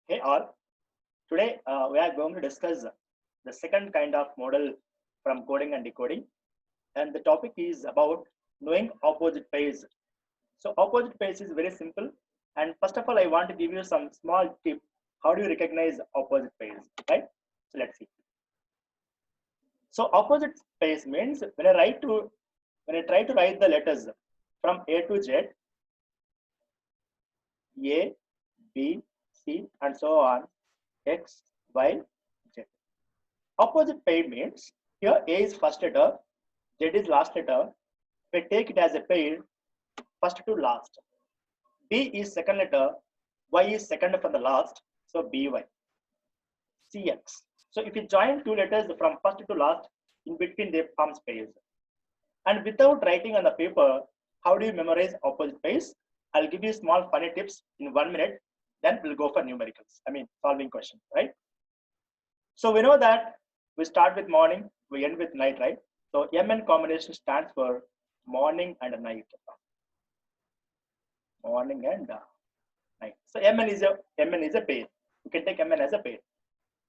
Hey all, today we are going to discuss the second kind of model from coding and decoding, and the topic is about knowing opposite pairs. So opposite pairs is very simple, and first of all, I want to give you some small tip. How do you recognize opposite pairs, right? So let's see. So opposite pairs means when I try to write the letters from A to Z, A, B, C, and so on, X, Y, Z. Opposite pair means here A is first letter, Z is last letter. We take it as a pair first to last. B is second letter, Y is second from the last, so BY. CX. So if you join two letters from first to last, in between they form pairs. And without writing on the paper, how do you memorize opposite pairs? I'll give you small funny tips in 1 minute. Then we'll go for numericals. I mean solving questions, right? So we know that we start with morning, we end with night, right? So MN combination stands for morning and night. Morning and night. So MN is a pair. You can take MN as a pair.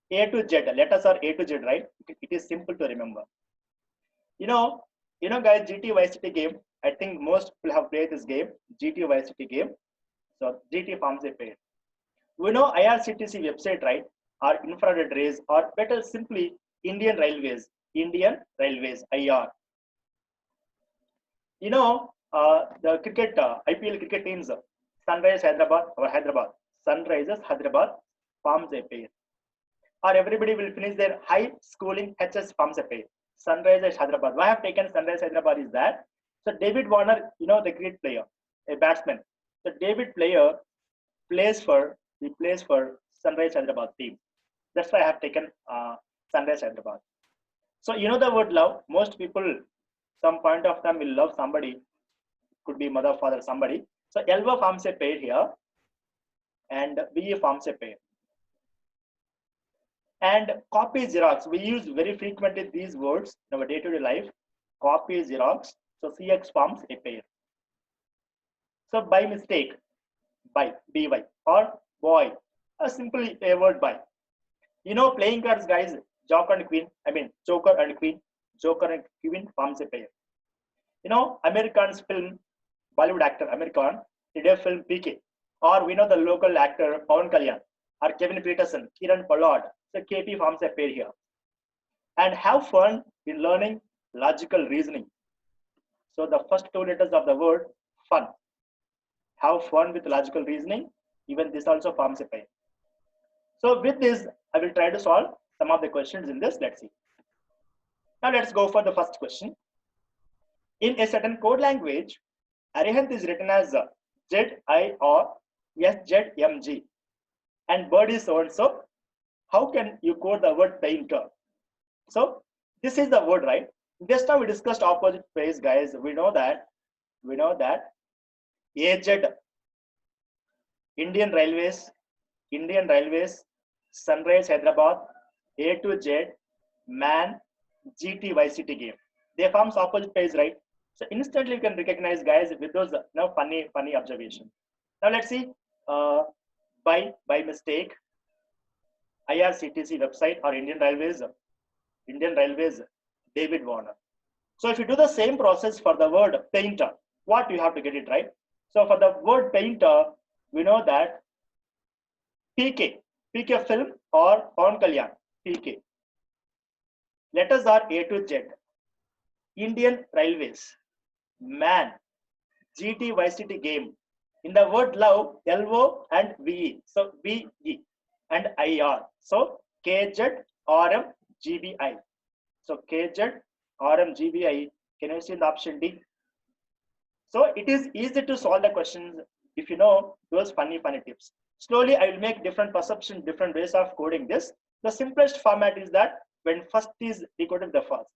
A to Z. Letters are A to Z, right? It is simple to remember. You know, guys, GT Vice City game. I think most people have played this game, GT Vice City game. So GT forms a pair. We know IRCTC website, right? Or infrared rays, or better simply Indian Railways, IR. The cricket, IPL cricket teams, Sunrise Hyderabad or Hyderabad, Sunrisers Hyderabad forms a pair. Or everybody will finish their high schooling HS forms a pair. Sunrisers Hyderabad. Why I have taken Sunrise Hyderabad is that, so David Warner, the cricket player, a batsman. So David player plays for Sunrise Hyderabad team. That's why I have taken Sunrise Hyderabad. So the word love. Most people, some point of time, will love somebody. Could be mother, father, somebody. So LO forms a pair here, and VA forms a pair. And copy Xerox. We use very frequently these words in our day-to-day life. Copy Xerox. So CX forms a pair. So by mistake, by BY or boy, simply a word by. Playing cards, guys, Joker and Queen. Joker and Queen. Joker and Queen forms a pair. American's film, Bollywood actor American, did a film PK. Or we know the local actor Pawan Kalyan or Kevin Peterson, Kiran Pollard. So KP forms a pair here. And have fun in learning logical reasoning. So the first two letters of the word fun. Have fun with logical reasoning. Even this also forms a pair. So with this, I will try to solve some of the questions in this. Let's see. Now let's go for the first question. In a certain code language, Arihant is written as ZI or SZMG, and bird is so and so. How can you code the word painter? So this is the word, right? Just now we discussed opposite pairs, guys. We know that AZ, Indian Railways, Sunrise Hyderabad, A to Z, man, GT Vice City game. They forms opposite pairs, right? So instantly you can recognize, guys, with those funny observation. Now let's see. By mistake, IRCTC website or Indian Railways, David Warner. So if you do the same process for the word painter, what you have to get it right? So for the word painter, we know that PK film or Pawan Kalyan, PK. Letters are A to Z. Indian Railways, man, GT Vice City game. In the word love, LO and VE. So VE and IR. So KZ, RM, GBI. So KZ, RM, GBI. Can you see the option D? So it is easy to solve the questions if you know those funny tips. Slowly, I will make different perception, different ways of coding this. The simplest format is that when first is decoded the first.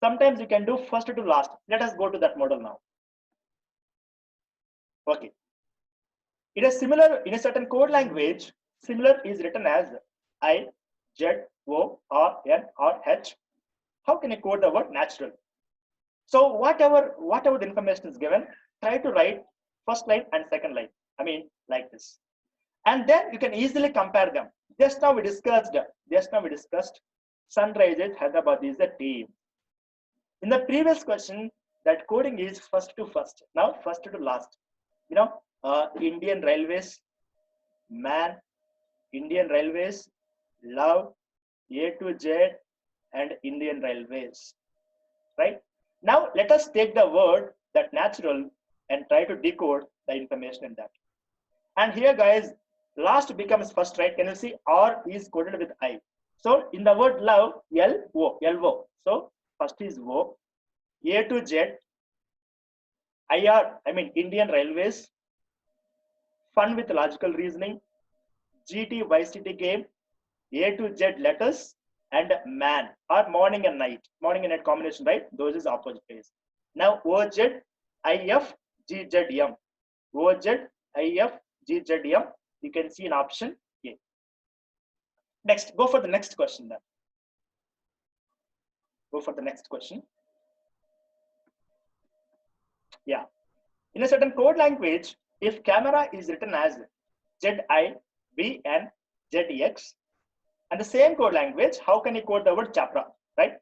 Sometimes you can do first to last. Let us go to that model now. Okay. In a certain code language, similar is written as I, Z, O, or N, or H. How can you code the word natural? So whatever the information is given, try to write first line and second line. Like this. And then you can easily compare them. Just now we discussed Sunrisers Hyderabad is a team. In the previous question, that coding is first to first. Now first to last. Indian Railways, man, Indian Railways, love, A to Z, and Indian Railways. Right? Now let us take the word that natural and try to decode the information in that. And here, guys, last becomes first, right? Can you see R is coded with I? So in the word love, L-O. So first is O, A to Z, IR, I mean Indian Railways, fun with logical reasoning, GT YCT game, A to Z letters, and man or morning and night combination, right? Those is opposite phase. Now OZ, IF, GZM, OZ, IF, GZM. You can see an option A. Next, go for the next question then. Go for the next question. Yeah. In a certain code language, if camera is written as ZIVN ZX, and the same code language, how can you code the word chapra, right?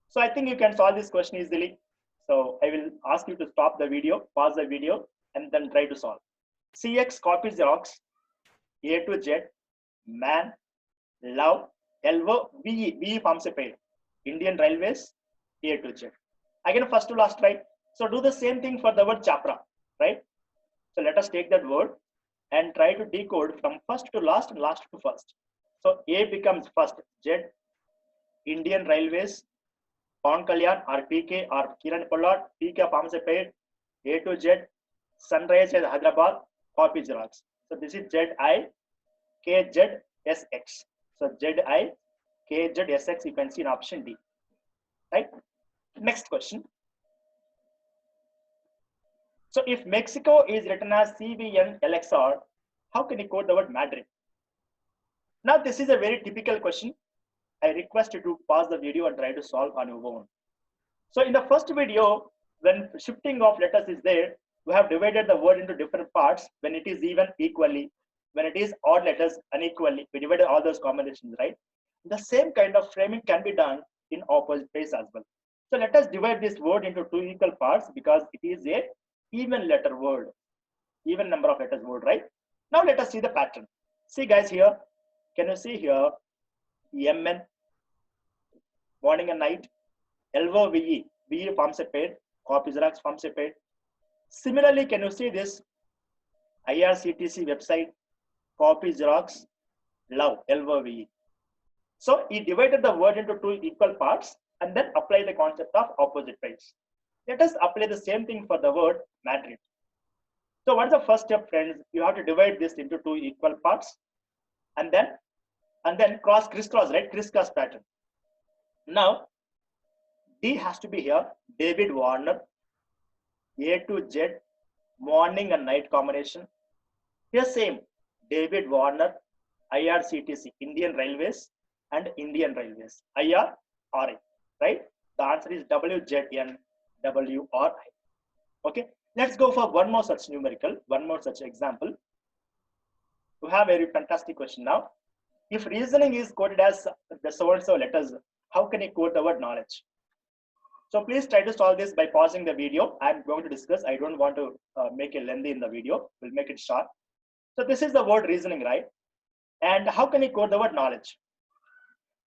So I think you can solve this question easily. So I will ask you to stop the video, pause the video, and then try to solve. CX copy Xerox, A to Z, man, love, LO, VE forms a pair. Indian Railways, A to Z. Again, first to last, right? So do the same thing for the word chapra, right? So let us take that word and try to decode from first to last and last to first. So A becomes first, Z, Indian Railways, Pawan Kalyan or PK or Kiran Pollard, PK forms a pair, A to Z, Sunrisers Hyderabad, copy Xerox. So this is ZIKZSX. So ZIKZSX, you can see in option D. Right? Next question. So if Mexico is written as CVN-LXR, how can you code the word Madrid? Now this is a very typical question. I request you to pause the video and try to solve on your own. So in the first video, when shifting of letters is there, we have divided the word into different parts. When it is even, equally. When it is odd letters, unequally. We divided all those combinations, right? The same kind of framing can be done in opposite phase as well. So let us divide this word into two equal parts because it is a even letter word, even number of letters word, right? Now let us see the pattern. See guys here, can you see here, MN, morning and night, LOVE, VE forms a pair, copy Xerox forms a pair. Similarly, can you see this IRCTC website, copy Xerox, love, LOVE. So he divided the word into two equal parts and then apply the concept of opposite phase. Let us apply the same thing for the word Madrid. So what's the first step, friends? You have to divide this into two equal parts and then crisscross, right? Crisscross pattern. Now D has to be here, David Warner, A to Z, morning and night combination. Here same, David Warner, IRCTC, Indian Railways, and Indian Railways, IRRI, right? The answer is WZN, WRI. Okay, let's go for one more such numerical, one more such example. We have a very fantastic question now. If reasoning is coded as the so-and-so letters, how can you code the word knowledge? So please try to solve this by pausing the video. I'm going to discuss. I don't want to make it lengthy in the video. We'll make it short. So this is the word reasoning, right? And how can you code the word knowledge?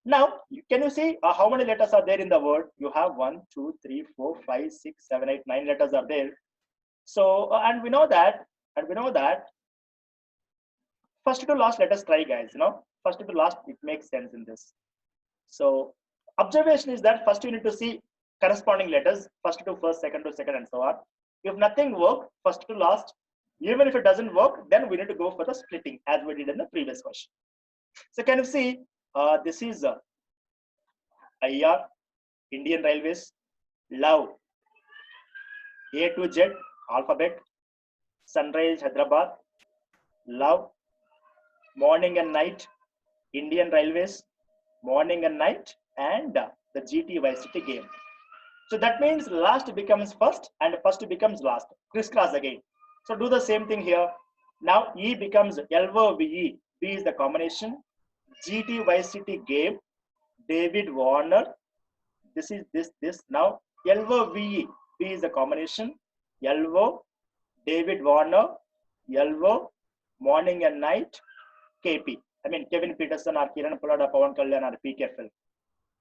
Now, can you see how many letters are there in the word? You have 1, 2, 3, 4, 5, 6, 7, 8, 9 letters are there. So, and we know that, first to last, let us try, guys. First to last, it makes sense in this. So, observation is that first you need to see corresponding letters, first to first, second to second, and so on. If nothing works, first to last, even if it doesn't work, then we need to go for the splitting as we did in the previous question. So, can you see? This is IR, Indian Railways, love, A to Z, alphabet, Sunrisers Hyderabad, love, morning and night, Indian Railways, morning and night, and the GT YCT game. So that means last becomes first and first becomes last, crisscross again. So do the same thing here, Now E becomes LOVE. B is the combination. GTYCT Gabe, David Warner. This is this. Now LOVE. B is the combination. LO, David Warner, LO, morning and night, KP. I mean Kevin Peterson or Kiran Pollard or Pawan Kalyan or PKFL.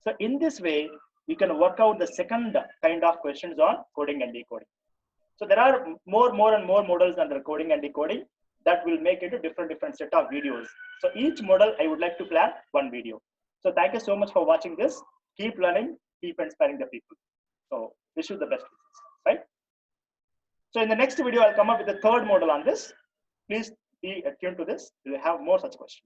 So in this way, you can work out the second kind of questions on coding and decoding. So there are more and more models under coding and decoding that will make it a different set of videos. So each model I would like to plan one video. So thank you so much for watching this. Keep learning, keep inspiring the people. So wish you the best, right? So in the next video, I'll come up with the third model on this. Please be attuned to this. We'll have more such questions.